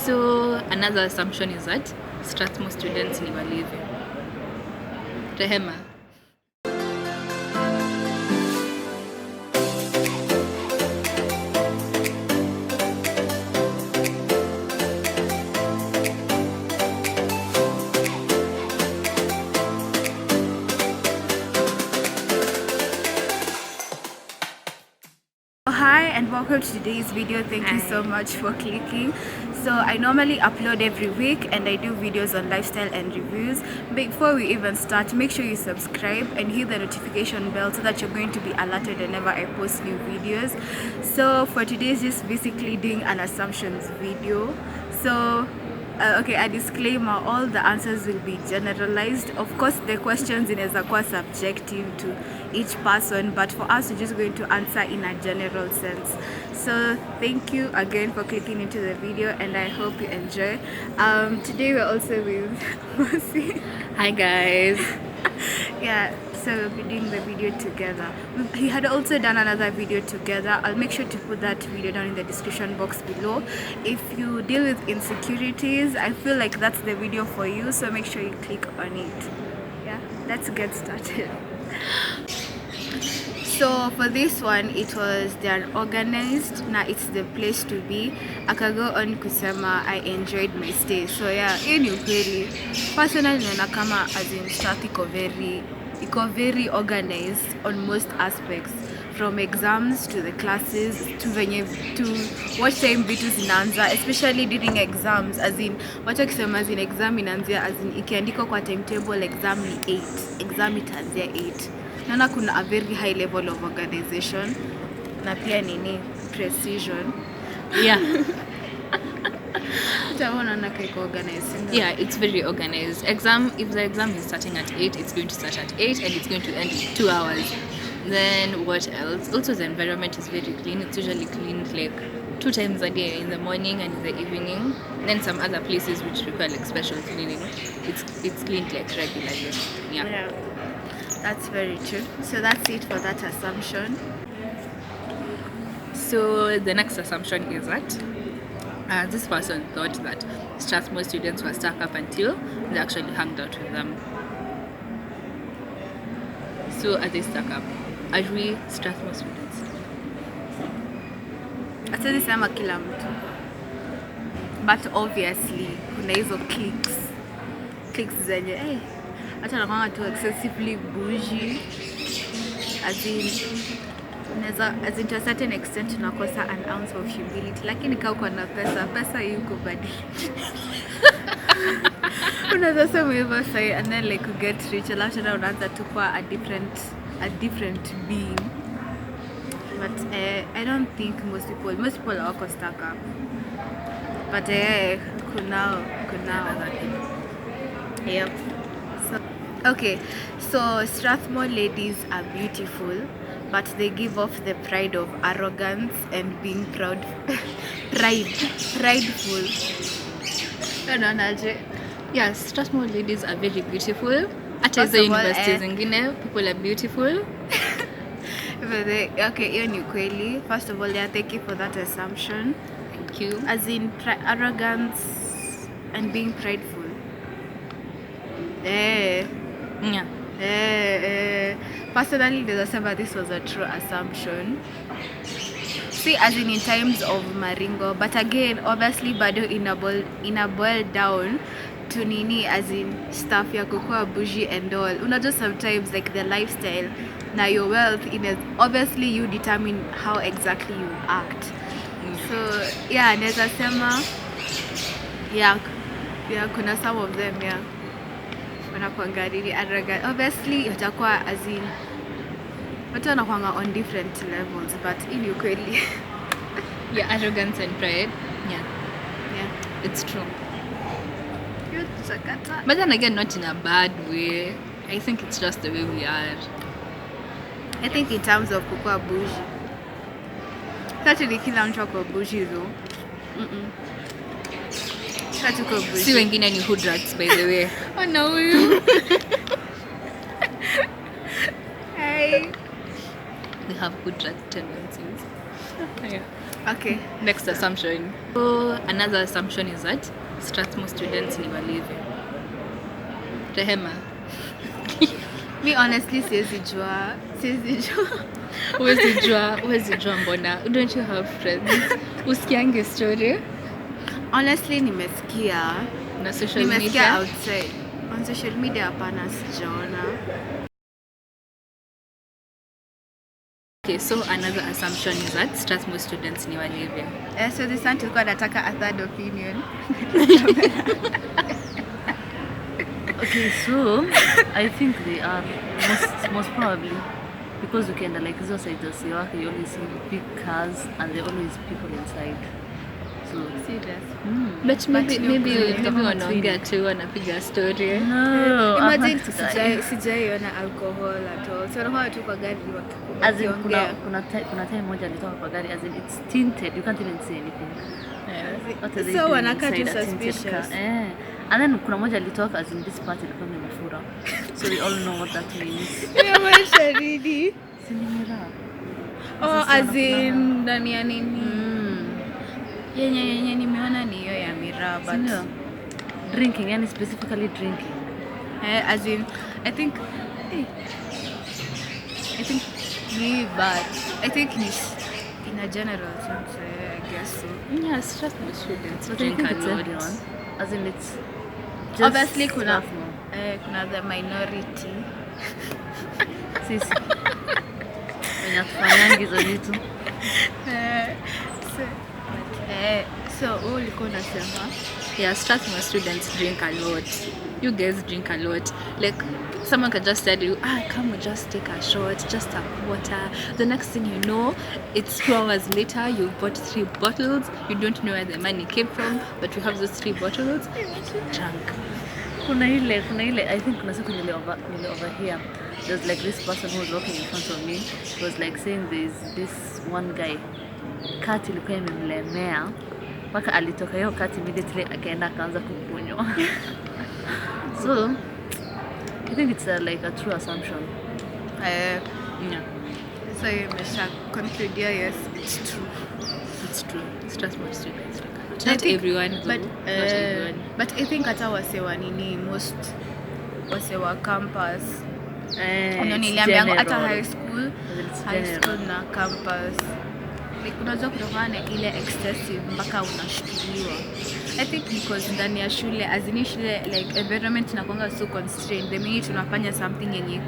So another assumption is that Strathmore students ni walevi. Rehema. Hi and welcome to today's video. Thank you so much for clicking. So I normally upload every week and I do videos on lifestyle and reviews. Before we even start, make sure you subscribe and hit the notification bell so that you're going to be alerted whenever I post new videos. So for today's just basically doing an assumptions video. So okay, a disclaimer, all the answers will be generalized. Of course the questions inaweza kuwa subjective to each person, but for us we're just going to answer in a general sense. So thank you again for clicking into the video and I hope you enjoy. Today we're also with Mercy. Hi guys. Yeah, so we'll be doing the video together. We had also done another video together. I'll make sure to put that video down in the description box below. If you deal with insecurities, I feel like that's the video for you, so make sure you click on it. Yeah, let's get started. So for this one, it was they're organized. Now it's the place to be. Akago on kusema I enjoyed my stay. So yeah, hiyo ni ukweli. Personally naona kama as in Strath iko very organized on most aspects, from exams to the classes to what time vitu zinaanza, especially during exams, as in watu wakisema as in exam inaanzia as in ikiandikwa kwa timetable exam ni 8, exam itaanzia 8. Naona kuna a very high level of organization na pia nini precision. Yeah. Yeah, it's very organized. If the exam is starting at 8, it's going to start at 8 and it's going to end in 2 hours. Then what else? Also the environment is very clean. It's usually cleaned like 2 times a day, in the morning and in the evening. Then some other places which require like special cleaning, it's cleaned like regularly. Yeah, that's very true. So that's it for that assumption. So the next assumption is that this person thought that Strathmore students were stuck up until they actually hung out with them. So are they stuck up? Are we Strathmore students? Atezi sema kila mtu, but obviously kuna hizo cliques zenye hata nakwanga tu excessively bougie, as in to a certain extent tunakosa an ounce of humility, lakini kama uko na pesa yuko badi unaweza sema hivyo sai, and then like you get rich alafu tena unaanza tu kwa a different being. But I don't think most people wako stuck up, but kunao other people. Yep. So okay, so Strathmore ladies are beautiful, but they give off the pride of arrogance and being prideful. Yes, Strathmore ladies are very beautiful. At the universities zingine, people are beautiful. Okay, hiyo ni kweli. First of all, yeah, thank you for that assumption. Thank you. As in arrogance and being prideful. Yeah. Personally, there's a this was a true assumption. See, as in times of Maringo, but again, obviously, bado in a boil down to nini, as in stuff ya kukua bougie and all. Unajua sometimes like the lifestyle, na your wealth, obviously you determine how exactly you act. So yeah, naweza sema yeah, kuna some of them wanakuanga really arrogant. Obviously watakuwa as in watu wanakuanga on different levels, but in ukweli yeah, arrogance and pride. Yeah, it's true. But then again, not in a bad way. I think it's just the way we are. I think in terms of kukua bougie, certainly kila mtu ako bougie though. Si wengine ni hood rats, by the way. Oh no, you. Hey. We have hood rat tendencies. Yeah. Okay. Next assumption. So another assumption is that Strathmore students ni walevi. Rehema. Me honestly siwezi jua. Huwezi jua mbona. Don't you have friends? Usikiange story? Honestly nimesikia. Na social Nimesikia media? outside. On social media hapana sijaona. Okay, so another assumption is that Strathmore students ni walevi. So this one tulikuwa nataka a third opinion. Okay, so I think they are most probably because ukienda like hizo side za Siwaka, you always see big cars and there are always people inside. So Serious. But maybe kama wanaongea tu wanapiga story. no, Imagine I'm not- sijaiona alcohol at all. So wanakuwa tu kwa gari as in wakiongea. kuna time moja alitoka kwa gari, as in it's tinted, you can't even see anything. What are they So doing wanakaa tu inside a tinted suspicious. car? And then kuna moja alitoka, as in this part ilikuwa imefura, so we all know what that means. Inamaanisha nini? Si ni miraa. Oh, Sasa as wanafuraha. in ndani ya nini? Yenye nimeona ni hiyo ya miraa, but Sindio? Drinking, yani specifically drinking. as in I think me, but I think in a general sense, I guess so. Yeah, Strathmore students But I drink think a it's lot. everyone. As in it's just Obviously kuna Strathmore. the minority. Sisi wenye hatufanyangi hizo vitu. So ulikuwa unasema Yeah, Strathmore students drink a lot. You guys drink a lot. Like, someone can just tell you, come we just take a shot, just a quarter. The next thing you know, it's 2 hours later, you bought 3 bottles. You don't know where the money came from, but you have those 3 bottles. Drunk. Kuna ile I think kuna siku nile overhear. There's like this person who was walking in front of me. He was like saying there's this one guy. Kati ilikuwa imemlemea. Mpaka alitoka hiyo kati immediately akaenda akaanza kukunywa. So I think it's like a true assumption. Yeah, so you mesha conclude, yes, it's true. it's true. Strathmore students drink a lot. I Not think- everyone, though. but Not everyone. but I think hata wasewa nini most wasewa campus niliambiangu hata high school na campus like unaweza kutokana na ile excessive mpaka unashtuliwa. I think because ndani ya shule azini shule like environment inakuanga so constrained, the minute unafanya something yenye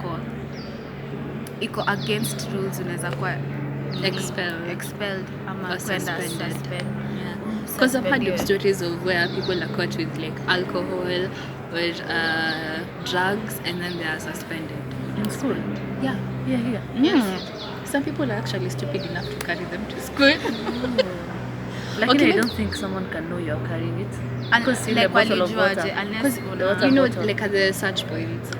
iko against rules unaweza kuwa expelled ama Or kwenda suspended. suspend. Yeah, because I've heard of Suspended. stories of where people are caught with like alcohol or drugs and then they are suspended. In school. Yeah. Yeah. Yes. Some people are actually stupid enough to carry them to school. Like Okay, I don't think someone can know you're carrying it. And Because see like the bottle of walijuaje, water. unless the una- water You know, bottle. like at the search points.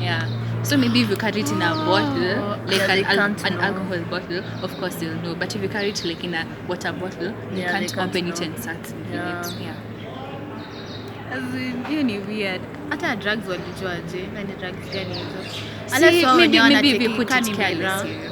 Yeah. So maybe if you carry it in a bottle, like Yeah, they can't an know. alcohol bottle, of course they'll know. But if you carry it like in a water bottle, you Yeah, they can't can't open it know. and start drinking Yeah. it. Yeah. As in, hiyo ni weird. Hata drugs walijuaje? Na ni drugs gani hizo? See, Unless wao wenyewe maybe if you wanatake put kani it miraa. carelessly.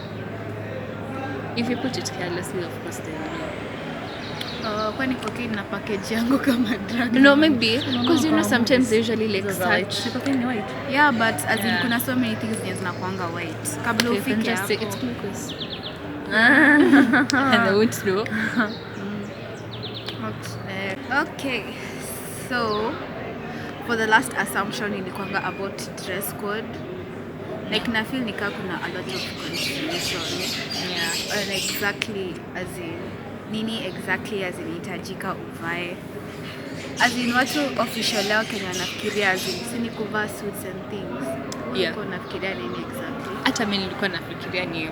If you put it carelessly, of course they will know. Kwani cocaine na package yangu kama drug? No, maybe because you know sometimes they usually like Those are white. search. Si cocaine ni white. Yeah, but as in Yeah. kuna so many things zenye zinakuanga white. Kabla You can ufike just say hapo. it's glucose, and they won't know. Okay, so for the last assumption ilikuanga about dress code. Like na feel nika kuna a lot of confusion. Yeah. And exactly as in nini exactly as in itajika uvae. As in watu official leo Kenya wanafikiria as in si ni kuvaa suits and things. Yeah. Uko nafikiria nini exactly? Hata mimi nilikuwa nafikiria ni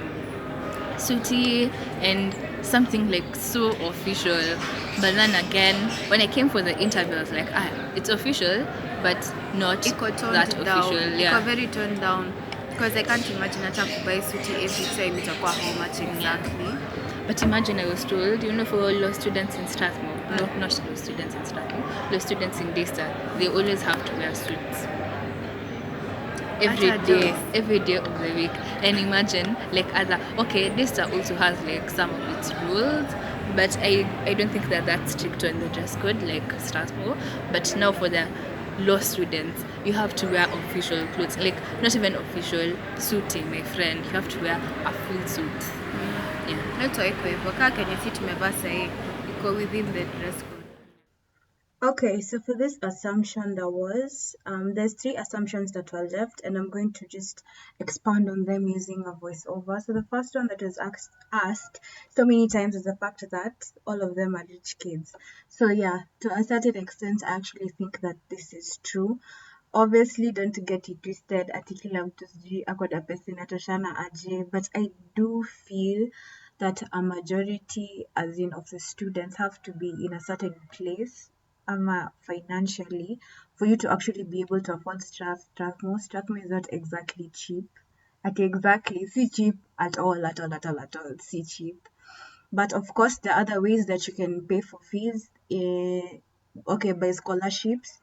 suiti and something like so official, but then again when I came for the interview I was like, it's official but not Iko toned that down. official. Iko Yeah. very toned down. Because I can't imagine hata kubuy suit every time itakuwa how much exactly. But imagine I was told, you know, for law students in Strathmore, no, not law students in Strathmore, law students in Daystar, they always have to wear suits. Every day of the week. And imagine, like Daystar also has like some of its rules, but I don't think that that's strict on the dress code like Strathmore. But now for the law students, you have to wear official clothes, like not even official suiting, my friend. You have to wear a full suit. Yeah. Not iko hivyo. Kaa kenye si tumevaa sahi iko within the dress code. Okay, so for this assumption there's 3 assumptions that were left, and I'm going to just expand on them using a voiceover. So the first one that was asked so many times is the fact that all of them are rich kids. So yeah, to a certain extent, I actually think that this is true. Obviously, don't get it twisted, ati kila mtu sijui ako na pesa inatoshana aje, but I do feel that a majority, as in of the students, have to be in a certain place financially for you to actually be able to afford Strathmore. Strathmore is not exactly cheap. See cheap at all, see cheap. But of course, there are other ways that you can pay for fees. By scholarships,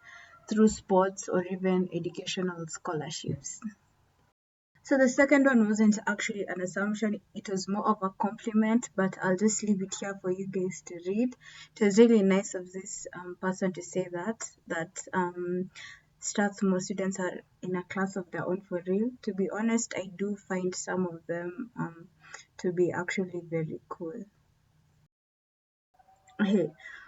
through sports, or even educational scholarships. So the second one wasn't actually an assumption, it was more of a compliment, but I'll just leave it here for you guys to read. It was really nice of this person to say that Strathmore students are in a class of their own for real. To be honest, I do find some of them to be actually very cool.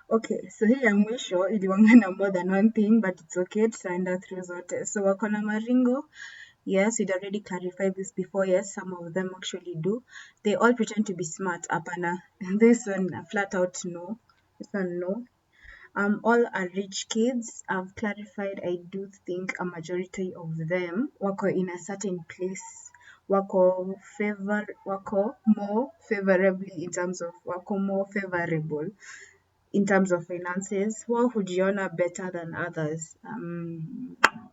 Okay, so hii ya mwisho iliwangana more than one thing, but it's okay, tutaenda through zote. So wako na maringo. Yes, we'd already clarified this before. Yes, some of them actually do. They all pretend to be smart. Apana. This one, flat out no. This one, no. All are rich kids. I've clarified. I do think a majority of them wako in a certain place. Wako more favorably in terms of wako more favorable in terms of finances. Wao hujiona better than others.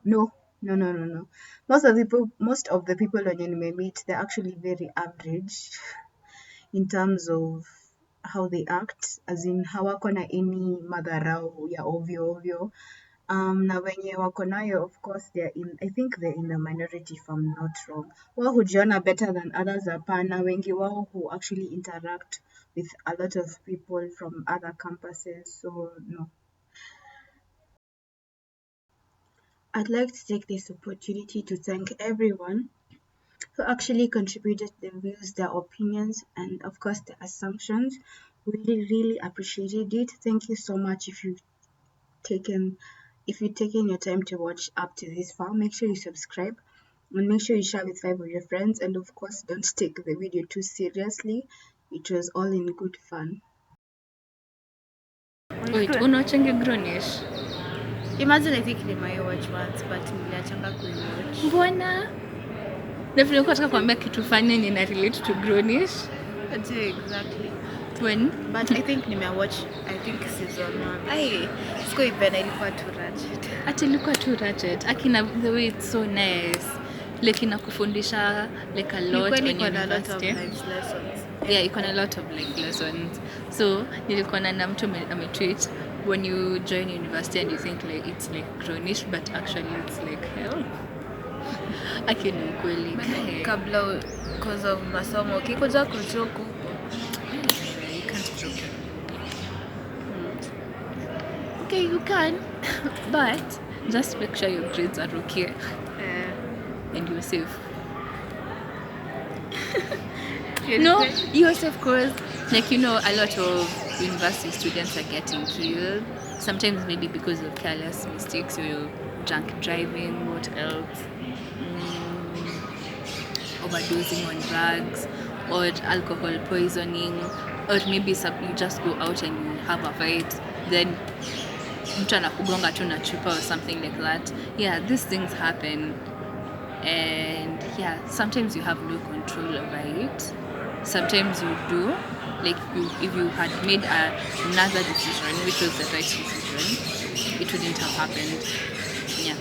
No. Most of the people wenye nimemeet, they're actually very average in terms of how they act, as in hawako na any madharau ya ovyo ovyo. Na wenye wako nayo, of course, I think they're in the minority if I'm not wrong. Wao hujiona better than others, hapana. Wengi wao who actually interact with a lot of people from other campuses, so no. I'd like to take this opportunity to thank everyone who actually contributed their views, their opinions, and of course the assumptions. Really appreciated it. Thank you so much if you've taken your time to watch up to this far. Make sure you subscribe and make sure you share with 5 of your friends, and of course don't take the video too seriously. It was all in good fun. Wait, unawachanga Grownish? Imagine I think nimai watch once, but niliachanga kuiwatch. Mbona? Definitely nataka kuambia kitu fani nina relate to Grownish. Exactly. When? But I think nimewatch, I think season 1. Ai, siko even ilikuwa too ratchet. Ati ilikuwa too ratchet. Akina the way it's so nice. Like inakufundisha like a lot when you're university. Yeah, iko na a lot of like lessons. So nilikuwa na mtu ametweet, when you join university and you think like it's like Grownish, but actually it's like hell. Akini ukweli. Kabla cause of masomo ukikuja kujoku. You can't joke. Okay, you can, but just make sure your grades are okay and you're safe. No, you're safe because, like, you know, a lot of university students are getting killed. Sometimes maybe because of careless mistakes or drunk driving, what else? Overdosing on drugs or alcohol poisoning, or maybe you just go out and you have a fight, then mtu anakugonga tu na chupa or something like that. Yeah, these things happen, and yeah, sometimes you have no control over it. Sometimes you do. Like if you had made another decision, which was the right decision, it wouldn't have happened. Yeah.